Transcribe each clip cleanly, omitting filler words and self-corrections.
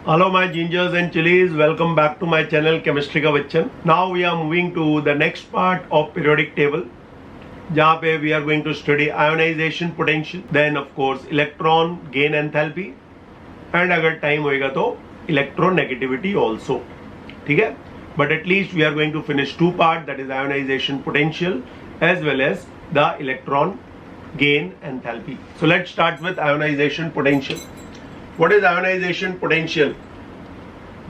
Hello my gingers and chilies, welcome back to my channel Chemistry का Bachchan. Now we are moving to the next part of periodic table जहाँ पे we are going to study ionization potential, then of course electron gain enthalpy and अगर time होएगा तो electronegativity also. ठीक है? But at least we are going to finish two parts, that is ionization potential as well as the electron gain enthalpy. So let's start with ionization potential. What is ionization potential?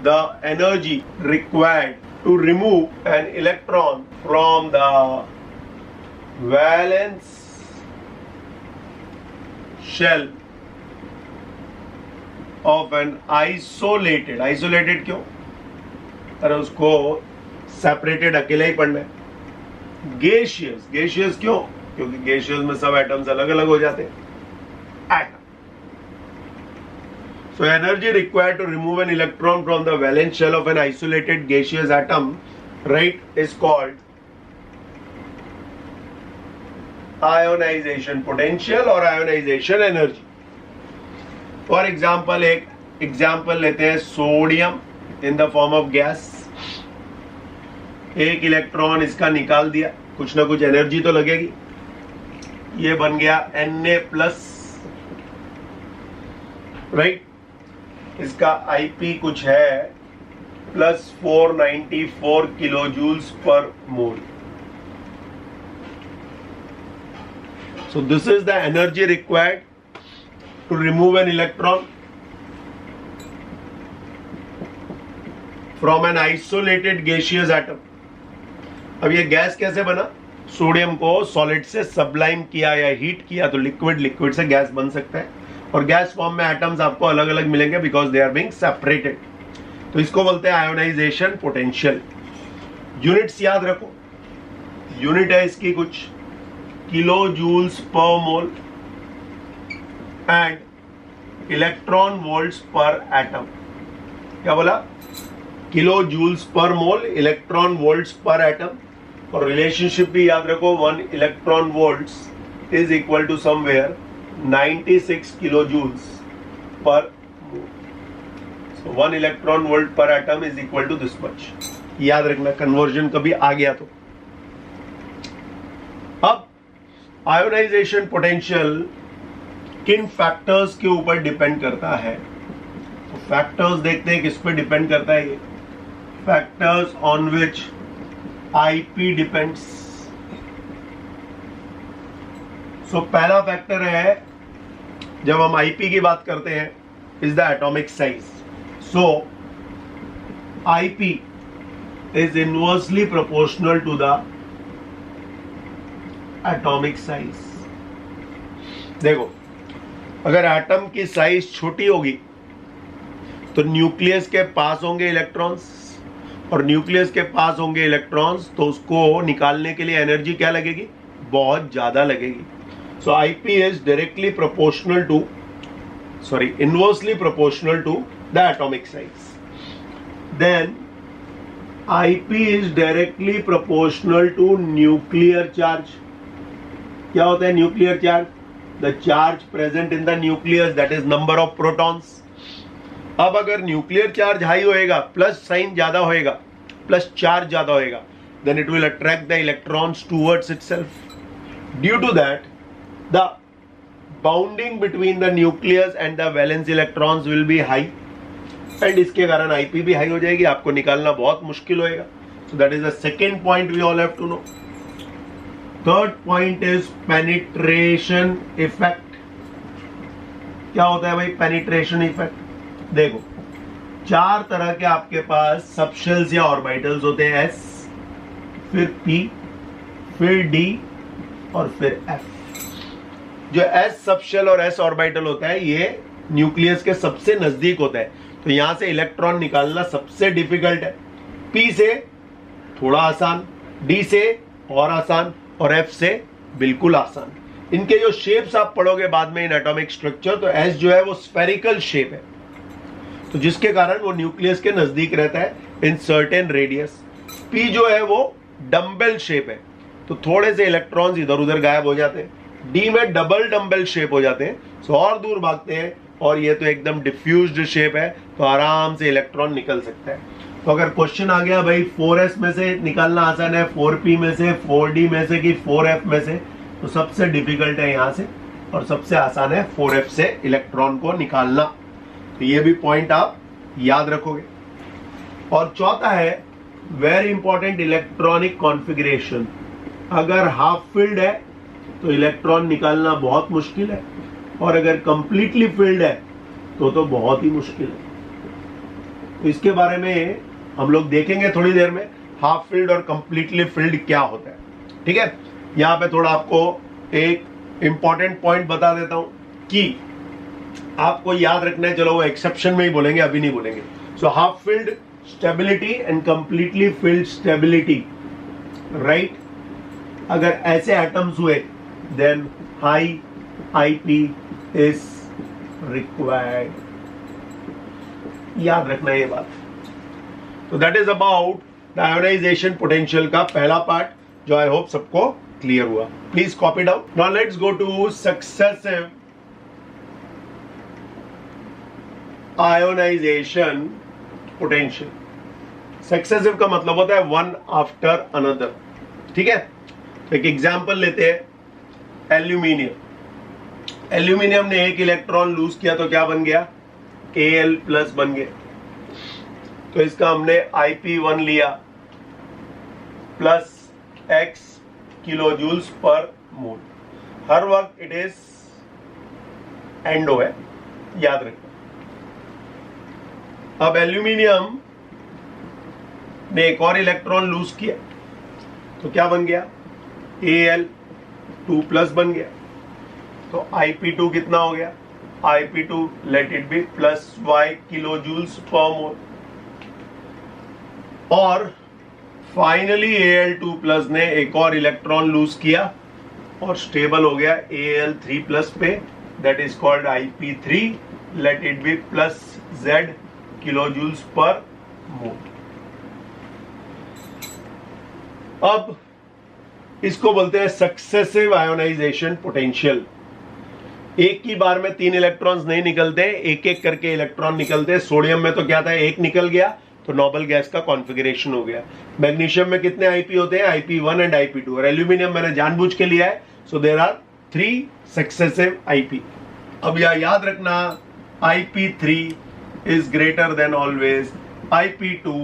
The energy required to remove an electron from the valence shell of an isolated क्यों? अरे उसको separated अकेला ही पढ़ना है. Gaseous क्यों? क्योंकि gaseous में सब atoms अलग अलग हो जाते हैं. Atom. So energy required to remove an electron from the valence shell of an isolated gaseous atom, right, is called ionization potential or ionization energy. For example, एक example लेते हैं sodium in the form of gas. एक electron इसका निकाल दिया, कुछ ना कुछ एनर्जी तो लगेगी. ये बन गया Na+, राइट. इसका IP कुछ है plus 494 kilo joules per mole. So this is the energy required to remove an electron from an isolated gaseous atom. अब ये गैस कैसे बना? सोडियम को सॉलिड से सब्लाइम किया या हीट किया तो लिक्विड से गैस बन सकता है. और गैस फॉर्म में एटम्स आपको अलग अलग मिलेंगे because they are being separated. तो इसको बोलते हैं आयोनाइजेशन पोटेंशियल. यूनिट्स याद रखो. यूनिट है इसकी कुछ kilo joules per mole and electron volts per atom. क्या बोला? Kilo joules per mole, electron volts per atom. और रिलेशनशिप भी याद रखो. 1 electron volts is equal to somewhere 96 kilojoules per mole. So 1 electron volt per atom is equal to this much. याद रखना conversion कभी आ गया तो. अब आयोनाइजेशन पोटेंशियल किन फैक्टर्स के ऊपर डिपेंड करता है? तो फैक्टर्स देखते हैं किस पे डिपेंड करता है. ये factors on which IP depends. So पहला फैक्टर है जब हम IP की बात करते हैं is the atomic size. So IP is inversely proportional to the atomic size. देखो, अगर एटम की साइज छोटी होगी तो न्यूक्लियस के पास होंगे इलेक्ट्रॉन्स, और न्यूक्लियस के पास होंगे इलेक्ट्रॉन्स तो उसको निकालने के लिए एनर्जी क्या लगेगी? बहुत ज्यादा लगेगी. So IP is inversely proportional to the atomic size. Then IP is directly proportional to nuclear charge. क्या होता है nuclear charge? The charge present in the nucleus, that is number of protons. अब अगर न्यूक्लियर चार्ज हाई होएगा, plus sign ज्यादा होएगा, plus charge ज्यादा होएगा, then it will attract the electrons towards itself. Due to that, the bounding between the nucleus and the valence electrons will be high, and इसके कारण IP भी high हो जाएगी. आपको निकालना बहुत मुश्किल होएगा. So that is the second point we all have to know. Third point is penetration effect. क्या होता है भाई penetration effect? देखो, 4 तरह के आपके पास सबशेल्स या ऑर्बिटल्स होते हैं. S, फिर P, फिर D और फिर F. जो S सबशेल और S ऑर्बिटल होता है ये न्यूक्लियस के सबसे नजदीक होता है. तो यहां से इलेक्ट्रॉन निकालना सबसे डिफिकल्ट है. P से थोड़ा आसान, D से और आसान और F से बिल्कुल आसान. इनके जो शेप्स आप पढ़ोगे बाद में इन एटॉमिक स्ट्रक्चर, तो S जो है वो स्फेरिकल शेप है, तो जिसके कारण वो न्यूक्लियस के नजदीक रहता है इन सर्टेन रेडियस. P जो है वो डम्बेल शेप है, तो थोड़े से इलेक्ट्रॉन्स इधर उधर गायब हो जाते हैं. डी में डबल डम्बेल शेप हो जाते हैं, सो और दूर भागते हैं. और ये तो एकदम डिफ्यूज्ड शेप है, तो आराम से इलेक्ट्रॉन निकल सकता है। तो अगर क्वेश्चन आ गया भाई 4s में से निकालना आसान है, 4p में से, 4d में से कि 4f में से, तो सबसे डिफिकल्ट है यहां से और सबसे आसान है 4f से इलेक्ट्रॉन को निकालना। तो ये भी पॉइंट आप याद रखोगे। और चौथा है वेरी इंपॉर्टेंट, इलेक्ट्रॉनिक कॉन्फ़िगरेशन। अगर हाफ फिल्ड है तो इलेक्ट्रॉन निकालना बहुत मुश्किल है, और अगर कंप्लीटली फिल्ड है तो बहुत ही मुश्किल है। तो इसके बारे में हम लोग देखेंगे थोड़ी देर में, हाफ फिल्ड और कंप्लीटली फिल्ड क्या होता है। ठीक है, यहां पे थोड़ा आपको एक इंपॉर्टेंट पॉइंट बता देता हूं कि आपको याद रखना है, चलो वो एक्सेप्शन में ही बोलेंगे, अभी नहीं बोलेंगे। So half filled stability and completely filled stability, right. अगर ऐसे एटम्स हुए then high IP is required, याद रखना ये बात। तो that is about the ionization potential का पहला पार्ट, जो आई होप सबको क्लियर हुआ। Please copy down. Now let's go to successive ionization potential. Successive का मतलब होता है वन आफ्टर अनदर। ठीक है, एक एग्जांपल लेते हैं, एल्यूमिनियम। एल्यूमिनियम ने एक इलेक्ट्रॉन लूज किया तो क्या बन गया, Al+ बन गया। तो इसका हमने Ip1 लिया प्लस x किलोजूल्स पर मोल। हर वक्त इट इज एंडो है, याद रखना। अब एल्यूमिनियम ने एक और इलेक्ट्रॉन लूज किया तो क्या बन गया, Al2+ बन गया। तो Ip2 कितना हो गया, Ip2 let it be plus y किलोजूल्स पर मोल। और फाइनली Al2+ ने एक और इलेक्ट्रॉन लूज किया और स्टेबल हो गया Al3+ पे, that is called Ip3 let it be plus z किलोजूल्स पर मोल। अब इसको बोलते हैं सक्सेसिव आयोनाइजेशन पोटेंशियल। एक ही बार में 3 इलेक्ट्रॉन्स नहीं निकलते, एक एक करके इलेक्ट्रॉन निकलते हैं। सोडियम में तो क्या था, एक निकल गया तो नोबल गैस का कॉन्फ़िगरेशन हो गया। मैग्नीशियम में कितने Ip होते हैं, Ip1 एंड Ip2। और एल्यूमिनियम मैंने जानबूझ के लिया है, so there are 3 successive Ip। अब यह याद रखना, Ip3 is greater than always Ip2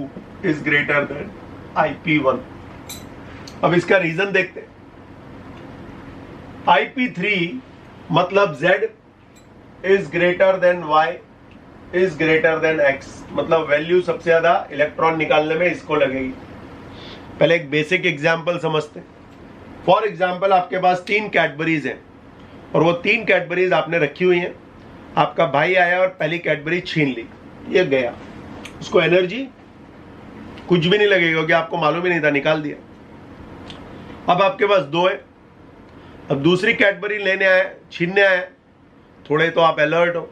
is greater than Ip1। अब इसका रीजन देखते हैं। Ip3 मतलब Z is greater than Y is greater than X, मतलब वैल्यू सबसे ज्यादा इलेक्ट्रॉन निकालने में इसको लगेगी। पहले एक बेसिक एग्जांपल समझते हैं। फॉर एग्जांपल आपके पास 3 कैडबरीज हैं और वो 3 कैडबरीज आपने रखी हुई हैं। आपका भाई आया और पहली कैडबरी छीन ली, ये गया, उसको एनर्जी कुछ भी नहीं लगेगा क्योंकि आपको मालूम ही नहीं था, निकाल दिया। अब आपके पास 2 है, अब दूसरी कैडबरी लेने आए, छीनने आए, थोड़े तो आप अलर्ट हो,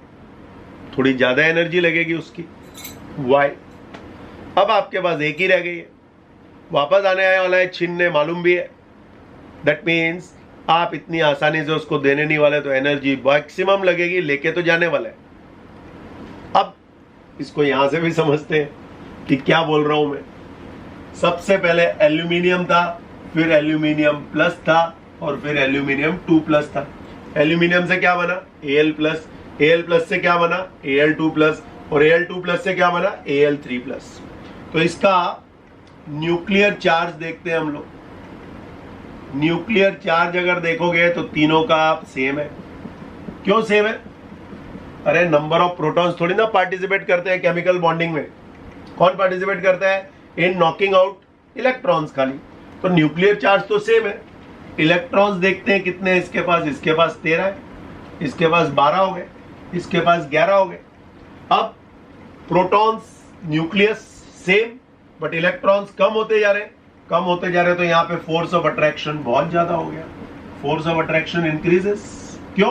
थोड़ी ज्यादा एनर्जी लगेगी उसकी Y। अब आपके पास एक ही रह गई है, वापस आने आने वाला है, छीनने मालूम भी है, दैट मीन्स आप इतनी आसानी से उसको देने नहीं वाले, तो एनर्जी मैक्सिमम लगेगी, लेके तो जाने वाला है। अब इसको यहां से भी समझते हैं कि क्या बोल रहा हूं मैं। सबसे पहले एल्यूमिनियम था, फिर एल्यूमिनियम प्लस था और फिर एल्यूमिनियम 2+ था। एल्यूमिनियम से क्या बना, Al+, Al+ से क्या बना, Al2+, और Al2+ से क्या बना, Al3+। तो इसका न्यूक्लियर चार्ज देखते हैं हम लोग। न्यूक्लियर चार्ज अगर देखोगे तो तीनों का सेम है। क्यों सेम है, अरे नंबर ऑफ प्रोटॉन्स थोड़ी ना पार्टिसिपेट करते हैं केमिकल बॉन्डिंग में। कौन पार्टिसिपेट करता है, इन नॉकिंग आउट इलेक्ट्रॉन्स खाली। तो न्यूक्लियर चार्ज तो सेम है। इलेक्ट्रॉन्स देखते हैं कितने, इसके पास 13 है, इसके पास 12 हो गए, इसके पास 11 हो गए। अब protons nucleus same but electrons कम होते जा रहे, तो यहाँ पे फोर्स ऑफ अट्रैक्शन बहुत ज्यादा हो गया। फोर्स ऑफ अट्रैक्शन इंक्रीजेस, क्यों,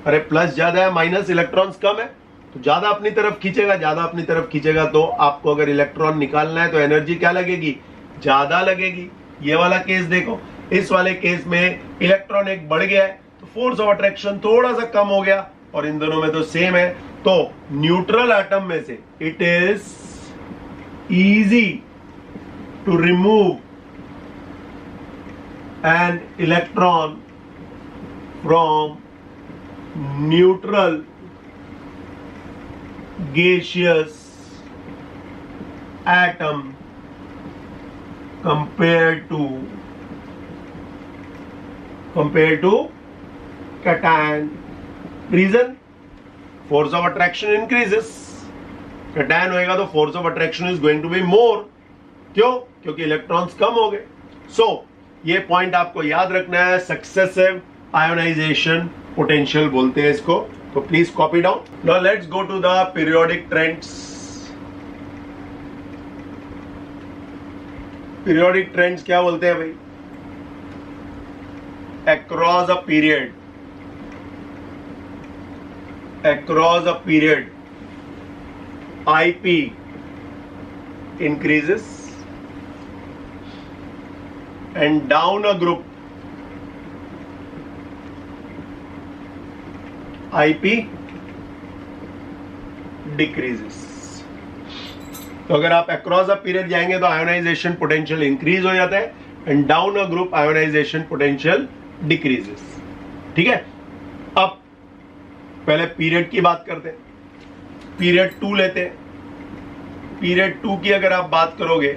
अरे प्लस ज्यादा है, माइनस इलेक्ट्रॉन्स कम है, तो ज्यादा अपनी तरफ खींचेगा, तो आपको अगर इलेक्ट्रॉन निकालना है तो एनर्जी क्या लगेगी, ज्यादा लगेगी। ये वाला केस देखो, इस वाले केस में इलेक्ट्रॉन एक बढ़ गया है तो फोर्स ऑफ अट्रैक्शन थोड़ा सा कम हो गया, और इन दोनों में तो सेम है, तो न्यूट्रल एटम में से it is easy to remove an electron from neutral gaseous atom compared to cation. Reason? Force of attraction increases. cation होएगा तो force of attraction is going to be more. क्यों? क्योंकि electrons कम हो गए. So ये point आपको याद रखना है. सक्सेसिव आयोनाइजेशन पोटेंशियल बोलते हैं इसको. तो please copy down. Now let's go to the periodic trends. Periodic trends क्या बोलते हैं भाई? across a period IP increases and down a group IP decreases. तो अगर आप अक्रॉस अ पीरियड जाएंगे तो आयोनाइजेशन पोटेंशियल इंक्रीज हो जाता है and down a group ionization potential decreases. ठीक है, अब पहले पीरियड की बात करते हैं. पीरियड 2 लेते हैं. पीरियड 2 की अगर आप बात करोगे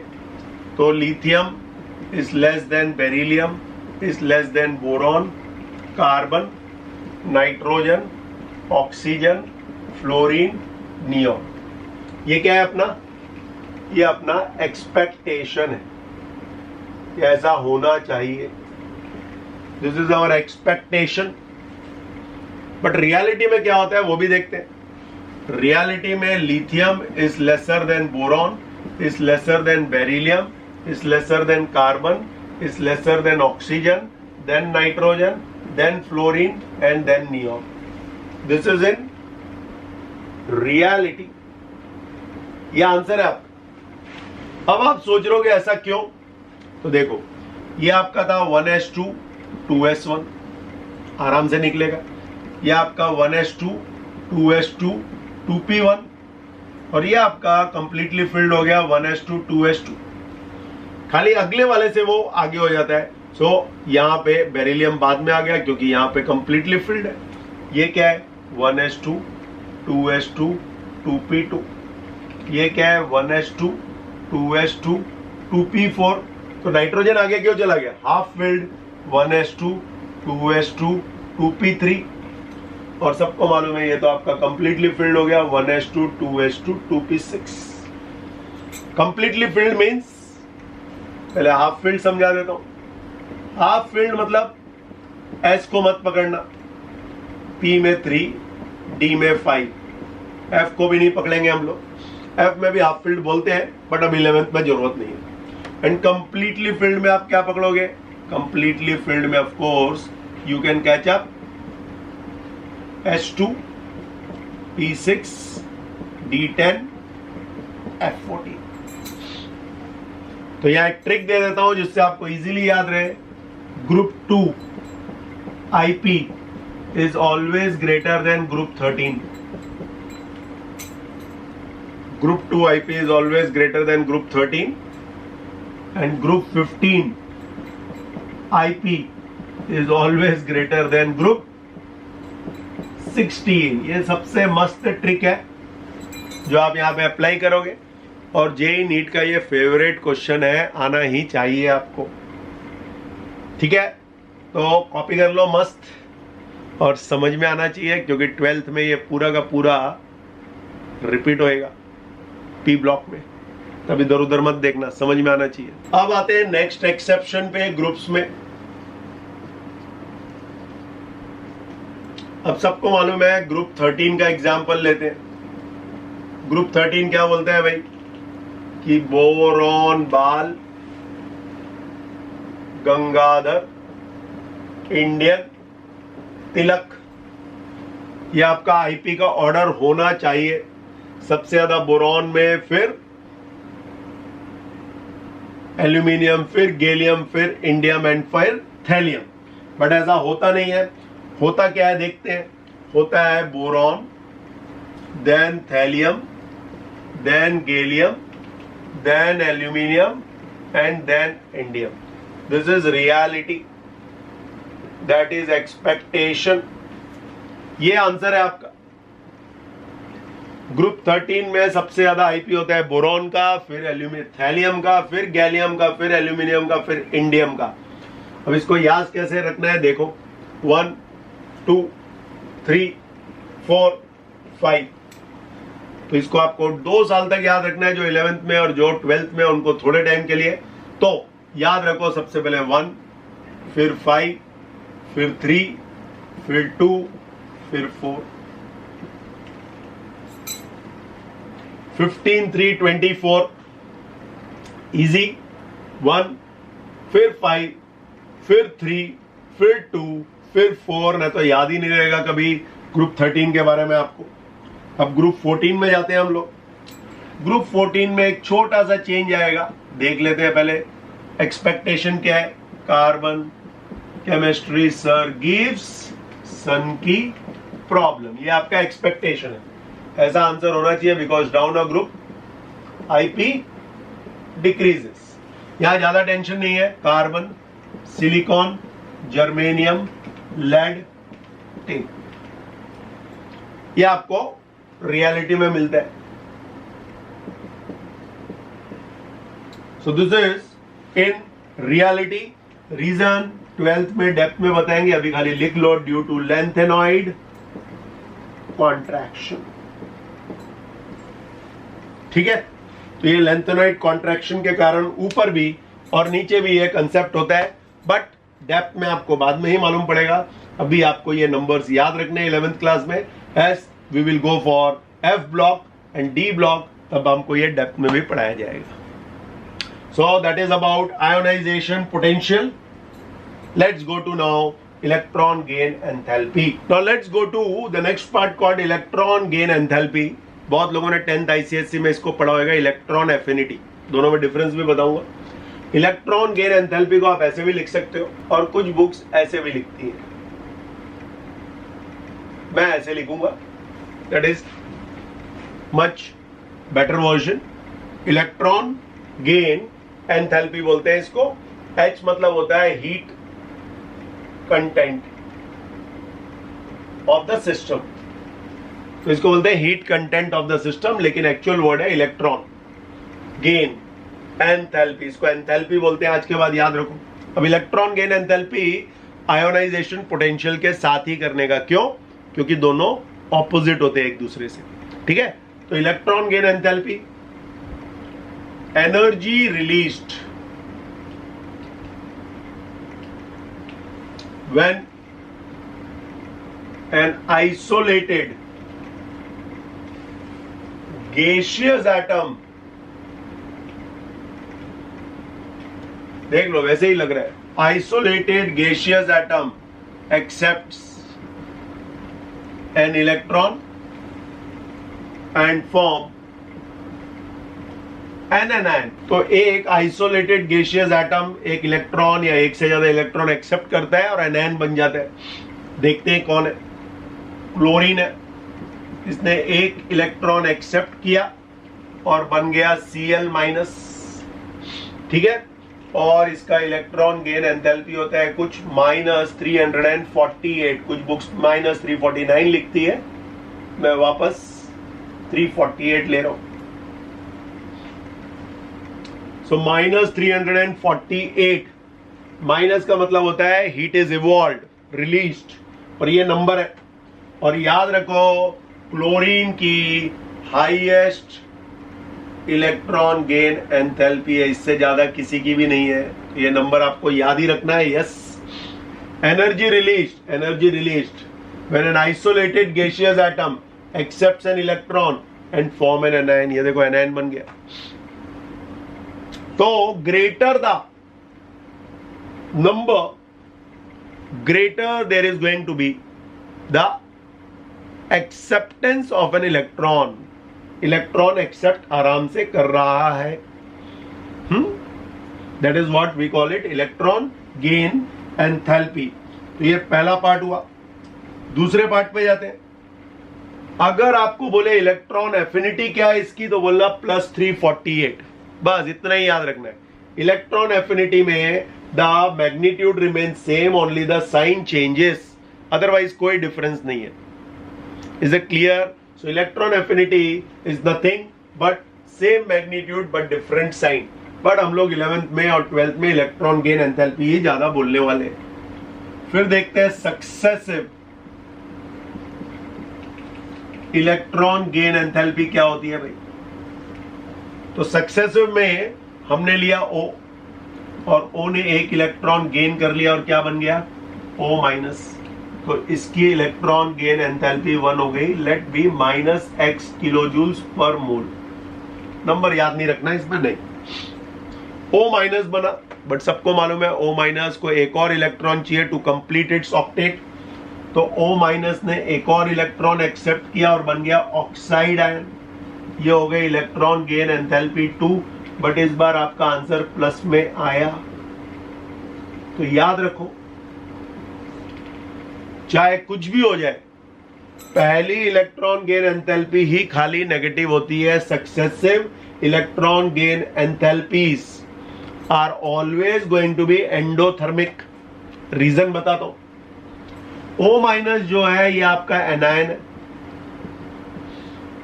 तो lithium is less than beryllium, is less than boron, carbon, nitrogen, oxygen, fluorine, neon. ये क्या है अपना? ये अपना एक्सपेक्टेशन है, ये ऐसा होना चाहिए. This is our expectation. But reality में क्या होता है वो भी देखते हैं. रियलिटी में lithium is lesser than boron, is lesser than beryllium, is lesser than carbon, is lesser than oxygen, then nitrogen, then fluorine and then neon. This is in reality. ये आंसर है आपका. अब आप सोच रहे हो कि ऐसा क्यों? तो देखो, ये आपका था 1s2 2s1, आराम से निकलेगा. ये आपका 1s2 2s2 2p1 और ये आपका कंप्लीटली फिल्ड हो गया 1s2 2s2. खाली अगले वाले से वो आगे हो जाता है. सो यहां पे बेरिलियम बाद में आ गया क्योंकि यहां पे कंप्लीटली फिल्ड है. ये क्या है? 1s2 2s2 2p2. ये क्या है? 1s2 2s2 2p4. तो नाइट्रोजन आगे क्यों चला गया? Half filled 1s2 2s2 2p3. और सबको मालूम है ये तो आपका कंप्लीटली फिल्ड हो गया 1s2 2s2 2p6. Completely filled means, पहले हाफ फील्ड समझा देता हूं. हाफ फील्ड मतलब S को मत पकड़ना, P में 3, D में 5, F को भी नहीं पकड़ेंगे हम लोग. F में भी हाफ फील्ड बोलते हैं बट अब 11th में जरूरत नहीं है. एंड कंप्लीटली फील्ड में आप क्या पकड़ोगे? कंप्लीटली फील्ड में of course you can catch up S2 P6 D10 F14. तो यहां एक ट्रिक दे देता हूं जिससे आपको इजीली याद रहे. Group 2 IP is always greater than group 13. Group 2 IP is always greater than group 13 and group 15 IP is always greater than group 16. ये सबसे मस्त ट्रिक है जो आप यहाँ पे अप्लाई करोगे और जेई नीट का ये फेवरेट क्वेश्चन है, आना ही चाहिए आपको. ठीक है, तो कॉपी कर लो मस्त और समझ में आना चाहिए क्योंकि 12th में ये पूरा का पूरा रिपीट होएगा पी ब्लॉक में. तब इधर उधर मत देखना, समझ में आना चाहिए. अब आते हैं नेक्स्ट एक्सेप्शन पे ग्रुप्स में. अब सबको मालूम है ग्रुप 13 का एग्जाम्पल लेते हैं. ग्रुप 13 क्या बोलते हैं भाई? कि बोरॉन बाल, गंगाधर, इंडियन, तिलक. ये आपका आईपी का ऑर्डर होना चाहिए. सबसे ज्यादा बोरॉन में, फिर एल्यूमिनियम, फिर गैलियम, फिर इंडियम एंड फिर थैलियम. बट ऐसा होता नहीं है. होता क्या है देखते हैं. होता है boron, then thallium, then gallium, then aluminium and then indium. This is reality, that is expectation. ये आंसर है आपका. ग्रुप 13 में सबसे ज्यादा आईपी होता है बोरॉन का, फिर थैलियम का, फिर गैलियम का, फिर एल्यूमिनियम का, फिर इंडियम का. अब इसको याद कैसे रखना है देखो, 1 2 3 4 5. तो इसको आपको 2 साल तक याद रखना है, जो 11th में और जो 12th में, उनको थोड़े टाइम के लिए. तो याद रखो, सबसे पहले 1, फिर 5, फिर 3, फिर 2, फिर 4. 15 3 24 इजी. 1, फिर 5, फिर 3, फिर 2, फिर 4. ना तो याद ही नहीं रहेगा कभी ग्रुप 13 के बारे में आपको. अब ग्रुप 14 में जाते हैं हम लोग. ग्रुप 14 में एक छोटा सा चेंज आएगा, देख लेते हैं पहले. एक्सपेक्टेशन क्या है? कार्बन केमिस्ट्री सर गिव्स सन की प्रॉब्लम. ये आपका एक्सपेक्टेशन है. ऐसा आंसर होना चाहिए, because down a group IP decreases. यहां ज्यादा टेंशन नहीं है. Carbon, silicon, germanium, lead, tin, ये आपको रियलिटी में मिलता है. So this is in reality. Reason 12th में डेप्थ में बताएंगे, अभी खाली लिख लो. Due to lanthanoid contraction. ठीक है. तो ये लेंथेनॉइड कॉन्ट्रैक्शन के कारण ऊपर भी और नीचे भी ये कंसेप्ट होता है, बट डेप्थ में आपको बाद में ही मालूम पड़ेगा. अभी आपको ये नंबर्स याद रखने 11th क्लास में. As we will go for F block and D block, तब हमको ये डेप्थ में भी पढ़ाया जाएगा. So that is about ionization potential. Let's go to now electron gain enthalpy. Now let's go to the next part called electron gain enthalpy. बहुत लोगों ने 10th ICSE में इसको पढ़ा होगा, इलेक्ट्रॉन एफिनिटी. दोनों में डिफरेंस भी बताऊंगा. इलेक्ट्रॉन गेन एंथैल्पी को आप ऐसे भी लिख सकते हो, और कुछ बुक्स ऐसे भी लिखती है. मैं ऐसे लिखूंगा, that is much better version. Electron gain enthalpy बोलते हैं इसको. H मतलब होता है heat content of the system. तो इसको बोलते हैं heat content of the system, लेकिन एक्चुअल वर्ड है इलेक्ट्रॉन गेन एंथैल्पी. इसको एंथैल्पी बोलते हैं, आज के बाद याद रखो. अब electron gain enthalpy ionization potential के साथ ही करने का. क्यों? क्योंकि दोनों ऑपोजिट होते हैं एक दूसरे से. ठीक है. तो electron gain enthalpy, energy released when an isolated gaseous atom, देख लो वैसे ही लग रहा है, isolated gaseous atom accepts an electron and form an anion. तो एक आइसोलेटेड गैसियस एटम एक इलेक्ट्रॉन या एक से ज्यादा इलेक्ट्रॉन एक्सेप्ट करता है और एनायन बन जाता है. देखते हैं कौन है. क्लोरीन है. इसने एक इलेक्ट्रॉन एक्सेप्ट किया और बन गया Cl-. ठीक है. और इसका इलेक्ट्रॉन गेन एंथैल्पी होता है कुछ -348. कुछ बुक्स -349 लिखती है, मैं वापस 348 ले रहा हूं. सो -348. माइनस का मतलब होता है हीट इज इवॉल्व्ड, रिलीज्ड, और ये नंबर है. और याद रखो क्लोरीन की हाईएस्ट इलेक्ट्रॉन गेन एंथैल्पी है, इससे ज्यादा किसी की भी नहीं है. ये नंबर आपको याद ही रखना है. Yes. Energy released when an isolated gaseous atom accepts an electron and form an anion. ये देखो एनायन बन गया. तो greater the number, greater there is going to be the acceptance of an electron. Electron accept आराम से कर रहा है. That is what we call it electron gain enthalpy. तो ये पहला पार्ट हुआ. दूसरे पार्ट पे जाते हैं. अगर आपको बोले इलेक्ट्रॉन एफिनिटी क्या है इसकी, तो बोलना +348, बस इतना ही याद रखना है। इलेक्ट्रॉन एफिनिटी में the magnitude remain same, only the sign changes, otherwise कोई डिफरेंस नहीं है। Is it clear? So electron affinity is nothing but same magnitude but different sign. But हम लोग 11th में और 12th में इलेक्ट्रॉन गेन एंथैल्पी ही ज्यादा बोलने वाले हैं। फिर देखते हैं सक्सेसिव इलेक्ट्रॉन गेन एंथैल्पी क्या होती है भाई। तो सक्सेसिव में हमने लिया O, और O ने एक इलेक्ट्रॉन गेन कर लिया और क्या बन गया? O-, तो इसकी इलेक्ट्रॉन गेन एंथैल्पी 1 हो गई। लेट बी -x किलोजूल्स पर मोल। नंबर याद नहीं रखना इसमें, नहीं। O- बना, बट सबको मालूम है O- को एक और इलेक्ट्रॉन चाहिए टू कंप्लीट इट्स ऑक्टेट। तो O- ने एक और इलेक्ट्रॉन एक्सेप्ट किया और बन गया ऑक्साइड आयन। ये हो गई इलेक्ट्रॉन गेन एंथैल्पी 2, बट इस बार आपका आंसर प्लस में आया। तो याद रखो, चाहे कुछ भी हो जाए, पहली इलेक्ट्रॉन गेन एंथैल्पी ही खाली नेगेटिव होती है। Successive electron gain enthalpies are always going to be endothermic. Reason बताता हूं। O- जो है ये आपका एनायन है,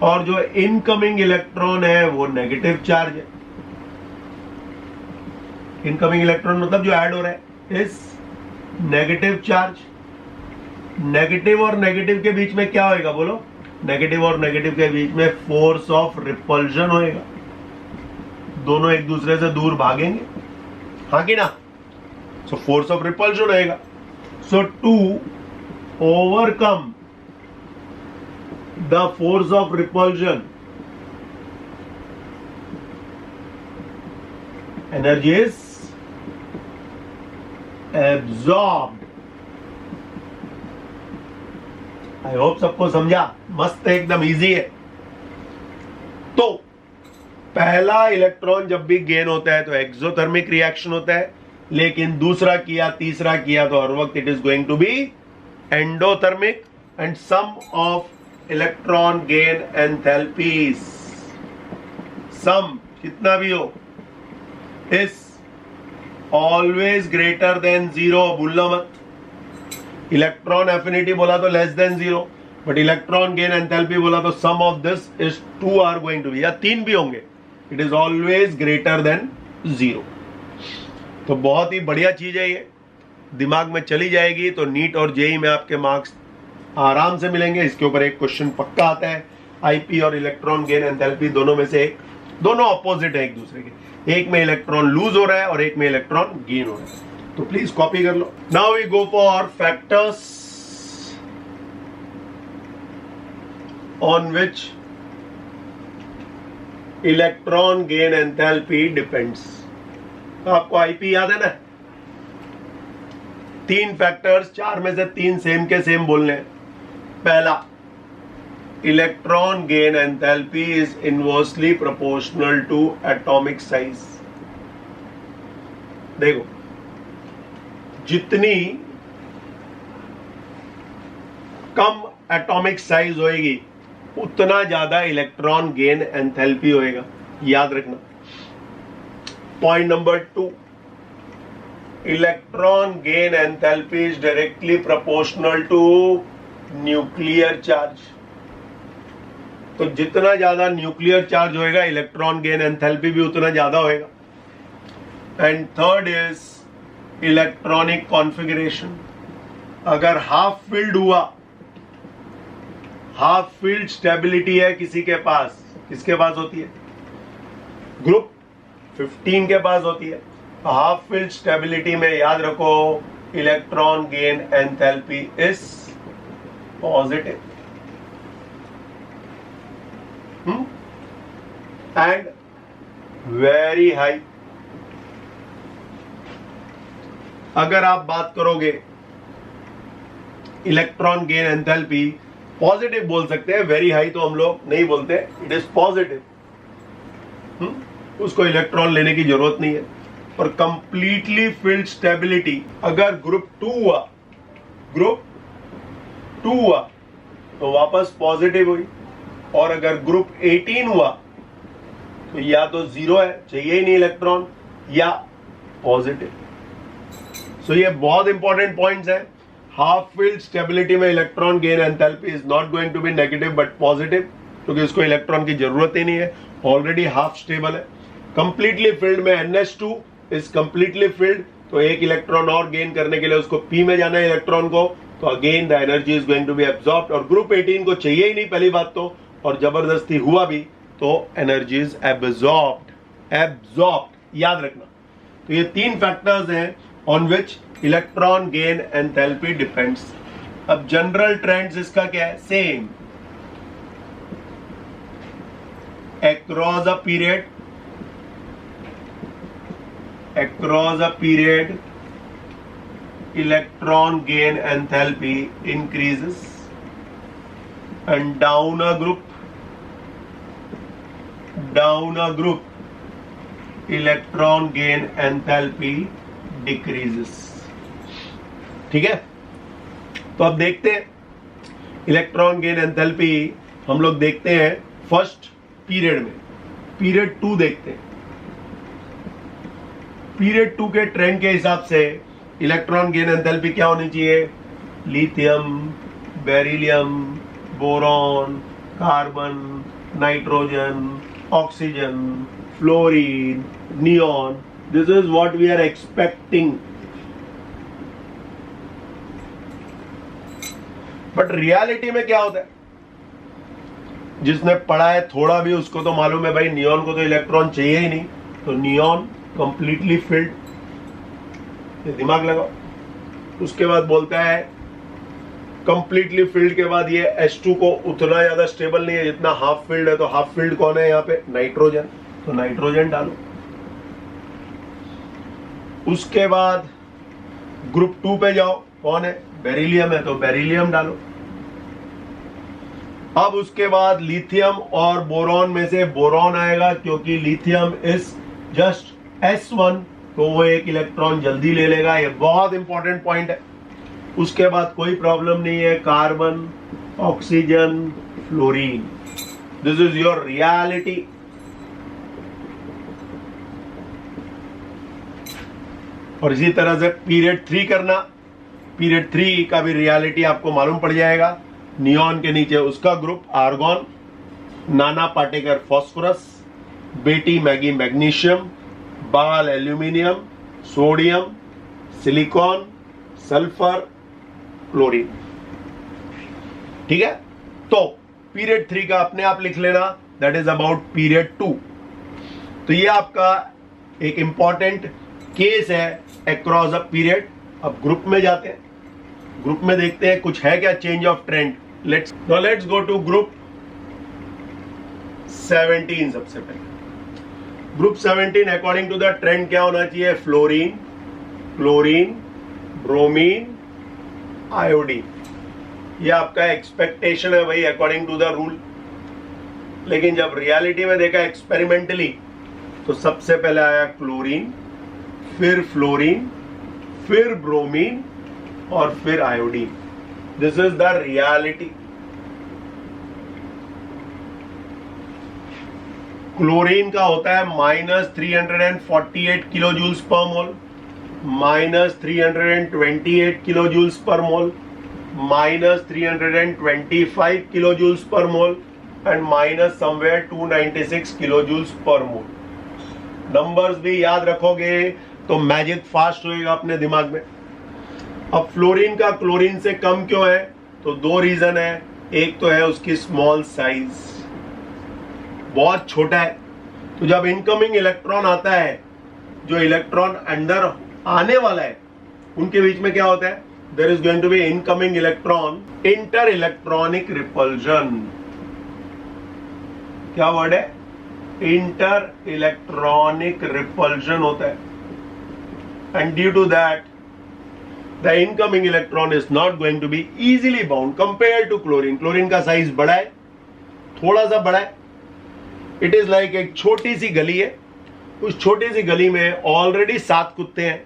और जो इनकमिंग इलेक्ट्रॉन है वो नेगेटिव चार्ज है। इनकमिंग इलेक्ट्रॉन मतलब जो ऐड हो रहा है इस नेगेटिव चार्ज। नेगेटिव और नेगेटिव के बीच में क्या होएगा बोलो? नेगेटिव और नेगेटिव के बीच में फोर्स ऑफ रिपल्जन होएगा। दोनों एक दूसरे से दूर भागेंगे, हाँ कि ना? सो फोर्स ऑफ रिपल्जन होएगा। So to overcome the force of repulsion, energy is absorbed. I hope सबको समझा। मस्त है, एकदम इजी है। तो पहला इलेक्ट्रॉन जब भी गेन होता है तो एक्सोथर्मिक रिएक्शन होता है, लेकिन दूसरा किया, तीसरा किया तो हर वक्त it is going to be endothermic. And sum of electron gain enthalpies, sum कितना भी हो, इज ऑलवेज ग्रेटर देन 0। भूलना मत। इलेक्ट्रॉन एफिनिटी बोला तो less than 0, but electron gain enthalpy बोला तो sum of this is 2 are going to be, या 3 भी होंगे, it is always greater than 0। तो बहुत ही बढ़िया चीज है ये, दिमाग में चली जाएगी तो नीट और जेई में आपके मार्क्स आराम से मिलेंगे। इसके ऊपर एक क्वेश्चन पक्का आता है। आईपी और इलेक्ट्रॉन गेन एंथैल्पी दोनों में से एक, दोनों ऑपोजिट है एक दूसरे के। एक में इलेक्ट्रॉन लूज हो रहा है और एक में इलेक्ट्रॉन गेन हो रहा है। तो प्लीज कॉपी कर लो। Now we go for factors on which electron gain enthalpy depends. तो आपको आईपी याद है ना? 3 फैक्टर्स, 4 में से 3 सेम के सेम बोलने हैं। पहला, electron gain enthalpy is inversely proportional to atomic size. देखो, जितनी कम एटॉमिक साइज होएगी उतना ज्यादा इलेक्ट्रॉन गेन एंथैल्पी होएगा, याद रखना। Point number 2, electron gain enthalpy is directly proportional to nuclear charge. तो जितना ज्यादा न्यूक्लियर चार्ज होएगा इलेक्ट्रॉन गेन एंथैल्पी भी उतना ज्यादा होएगा। And third is electronic configuration. अगर हाफ फील्ड हुआ, हाफ फील्ड स्टेबिलिटी है किसी के पास, किसके पास होती है? ग्रुप 15 के पास होती है। हाफ फील्ड स्टेबिलिटी में याद रखो electron gain enthalpy is positive and very high. अगर आप बात करोगे इलेक्ट्रॉन गेन एंथैल्पी, पॉजिटिव बोल सकते हैं, वेरी हाई तो हम लोग नहीं बोलते, इट इज पॉजिटिव। उसको इलेक्ट्रॉन लेने की जरूरत नहीं है। और कंप्लीटली फील्ड स्टेबिलिटी, अगर ग्रुप 2 हुआ, ग्रुप 2 हुआ तो वापस पॉजिटिव हुई, और अगर ग्रुप 18 हुआ तो या तो 0 है, चाहिए ही नहीं इलेक्ट्रॉन, या पॉजिटिव। सो ये बहुत इंपॉर्टेंट पॉइंट्स है। हाफ फील्ड स्टेबिलिटी में electron gain enthalpy is not going to be negative but positive, क्योंकि इसको इलेक्ट्रॉन की जरूरत ही नहीं है, ऑलरेडी हाफ स्टेबल है। कंप्लीटली फिल्ड में NH2 इज कंप्लीटली फिल्ड, तो एक इलेक्ट्रॉन और गेन करने के लिए उसको P में जाना है इलेक्ट्रॉन को, तो again the energy is going to be absorbed, और ग्रुप 18 को चाहिए ही नहीं पहली बात तो, और जबरदस्ती हुआ भी तो एनर्जी इज एब्जॉर्ब्ड, याद रखना। तो ये 3 फैक्टर्स हैं on which electron gain enthalpy depends. अब जनरल ट्रेंड्स इसका क्या है? Same, across a period electron gain enthalpy increases, and down a group electron gain enthalpy decreases। ठीक है, तो अब देखते हैं इलेक्ट्रॉन गेन एंथैल्पी। हम लोग देखते हैं फर्स्ट पीरियड में, पीरियड 2 देखते हैं। पीरियड 2 के ट्रेंड के हिसाब से इलेक्ट्रॉन गेन एंथैल्पी क्या होनी चाहिए? Lithium, beryllium, boron, carbon, nitrogen, oxygen, fluorine, neon. This is what we are expecting. But reality में क्या होता है? जिसने पढ़ा है थोड़ा भी उसको तो मालूम है भाई, नियॉन को तो इलेक्ट्रॉन चाहिए ही नहीं, तो नियॉन कंप्लीटली फिल्ड, ये दिमाग लगाओ। उसके बाद बोलता है कंप्लीटली फिल्ड के बाद ये H2 को उतना ज्यादा स्टेबल नहीं है जितना हाफ फील्ड है, तो हाफ फील्ड कौन है यहाँ पे? नाइट्रोजन, तो नाइट्रोजन डालो। उसके बाद ग्रुप 2 पे जाओ, कौन है? बेरिलियम है, तो बेरिलियम डालो। अब उसके बाद लिथियम और बोरॉन में से बोरॉन आएगा, क्योंकि लिथियम इज जस्ट S1, तो वो एक इलेक्ट्रॉन जल्दी ले लेगा, ये बहुत इंपॉर्टेंट पॉइंट है। उसके बाद कोई प्रॉब्लम नहीं है, carbon, oxygen, fluorine. This is your reality. और इसी तरह से पीरियड 3 करना, पीरियड 3 का भी रियलिटी आपको मालूम पड़ जाएगा। नियॉन के नीचे उसका group argon, Nana Patekar phosphorus, बेटी मैगी मैग्नीशियम, बाल aluminium, sodium, silicon, sulphur, chlorine. ठीक है, तो पीरियड 3 का अपने आप लिख लेना, दैट इज अबाउट पीरियड 2। तो ये आपका एक इंपॉर्टेंट केस है अक्रॉस अ पीरियड। अब ग्रुप में जाते हैं, ग्रुप में देखते हैं कुछ है क्या change of trend. Let's go to group 17। सबसे पहले group 17 according to the trend क्या होना चाहिए? Fluorine, chlorine, bromine, iodine. ये आपका एक्सपेक्टेशन है भाई अकॉर्डिंग टू द रूल, लेकिन जब रियलिटी में देखा एक्सपेरिमेंटली तो सबसे पहले आया क्लोरीन, फिर फ्लोरीन, फिर ब्रोमीन और फिर iodine. This is the reality. Chlorine का होता है -348 kilo joules per mole, -328 kilo joules per mole, -325 kilo joules per mole and minus somewhere 296 kilo joules per mole. Numbers भी याद रखोगे तो मैजिक फास्ट होएगा अपने दिमाग में। अब फ्लोरीन का क्लोरीन से कम क्यों है? तो 2 रीजन है। एक तो है उसकी स्मॉल साइज, बहुत छोटा है, तो जब इनकमिंग इलेक्ट्रॉन आता है, जो इलेक्ट्रॉन अंदर आने वाला है उनके बीच में क्या होता है? There is going to be incoming electron, inter electronic repulsion. क्या वर्ड है? इंटर इलेक्ट्रॉनिक रिपल्जन होता है, and due to that the incoming electron is not going to be easily bound compared to chlorine। Chlorine का size बड़ा है, थोड़ा सा बड़ा है। इट इज लाइक एक छोटी सी गली है, उस छोटी सी गली में ऑलरेडी 7 कुत्ते हैं,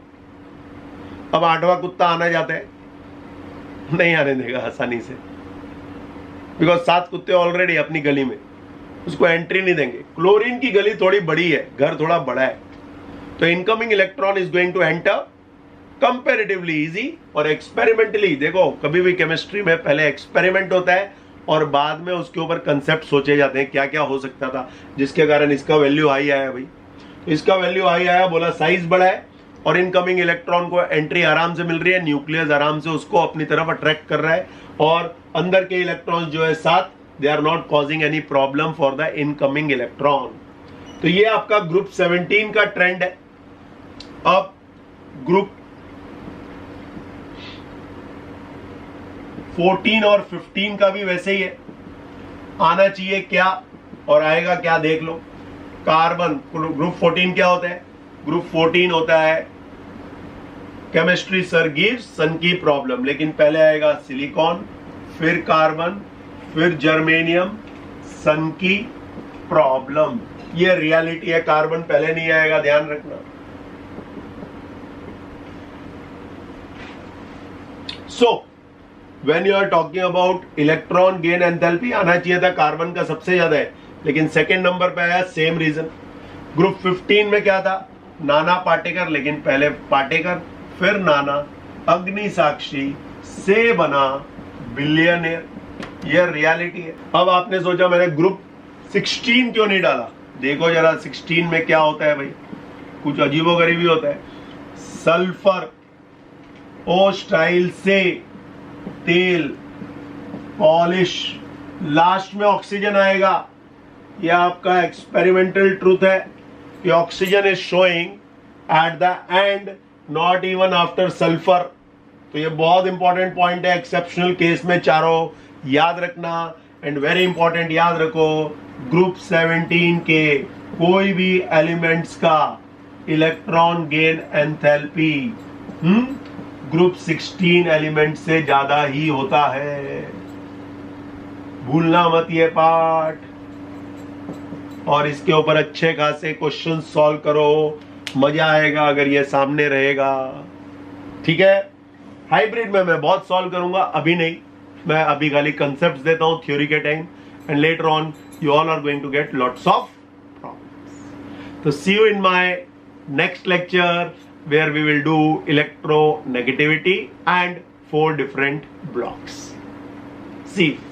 अब 8वां कुत्ता आना जाता है, नहीं आने देगा आसानी से। बिकॉज 7 कुत्ते ऑलरेडी अपनी गली में, उसको एंट्री नहीं देंगे। क्लोरीन की गली थोड़ी बड़ी है, घर थोड़ा बड़ा है, तो incoming electron is going to enter comparatively easy. और एक्सपेरिमेंटली देखो, कभी भी केमिस्ट्री में पहले एक्सपेरिमेंट होता है और बाद में उसके ऊपर कंसेप्ट सोचे जाते हैं क्या क्या हो सकता था, जिसके कारण इसका वैल्यू हाई आया। भाई इसका वैल्यू हाई आया, बोला साइज बड़ा है और इनकमिंग इलेक्ट्रॉन को एंट्री आराम से मिल रही है, न्यूक्लियस आराम से उसको अपनी तरफ अट्रैक्ट कर रहा है, और अंदर के इलेक्ट्रॉन्स जो है 7, they are not causing any problem for the incoming electron. तो ये आपका ग्रुप 17 का ट्रेंड है। अब ग्रुप 14 और 15 का भी वैसे ही है, आना चाहिए क्या और आएगा क्या देख लो। कार्बन, ग्रुप 14 क्या होता है? ग्रुप 14 होता है केमिस्ट्री सर गिव्स सन की प्रॉब्लम, लेकिन पहले आएगा सिलिकॉन, फिर कार्बन, फिर जर्मेनियम, सन की प्रॉब्लम। ये रियलिटी है, कार्बन पहले नहीं आएगा, ध्यान रखना। So when you are talking about electron gain enthalpy, आना चाहिए था कार्बन का सबसे ज्यादा है, लेकिन सेकेंड नंबर पे आया, सेम रीजन। ग्रुप 15 में क्या था? नाना पाटेकर, लेकिन पहले पाटेकर फिर नाना, अग्नि साक्षी से बना बिलियनियर। ये रियलिटी है। अब आपने सोचा मैंने ग्रुप 16 क्यों नहीं डाला? देखो जरा 16 में क्या होता है भाई, कुछ अजीबोगरीबी होता है। सल्फर ओ स्टाइल से तेल, पॉलिश, लास्ट में ऑक्सीजन आएगा। यह आपका एक्सपेरिमेंटल ट्रूथ है कि oxygen is showing at the end, not even after sulphur. तो ये बहुत इंपॉर्टेंट पॉइंट है, एक्सेप्शनल केस में चारों याद रखना। एंड वेरी इंपॉर्टेंट याद रखो, ग्रुप 17 के कोई भी एलिमेंट्स का electron gain enthalpy group 16 element से ज्यादा ही होता है। भूलना मत ये पार्ट, और इसके ऊपर अच्छे खासे क्वेश्चन सॉल्व करो, मजा आएगा अगर ये सामने रहेगा। ठीक है, हाइब्रिड में मैं बहुत सॉल्व करूंगा, अभी नहीं, मैं अभी खाली कंसेप्ट देता हूं थ्योरी के time, and later on you all are going to get lots of problems. तो see you in my next lecture where we will do electronegativity and 4 different blocks. See you.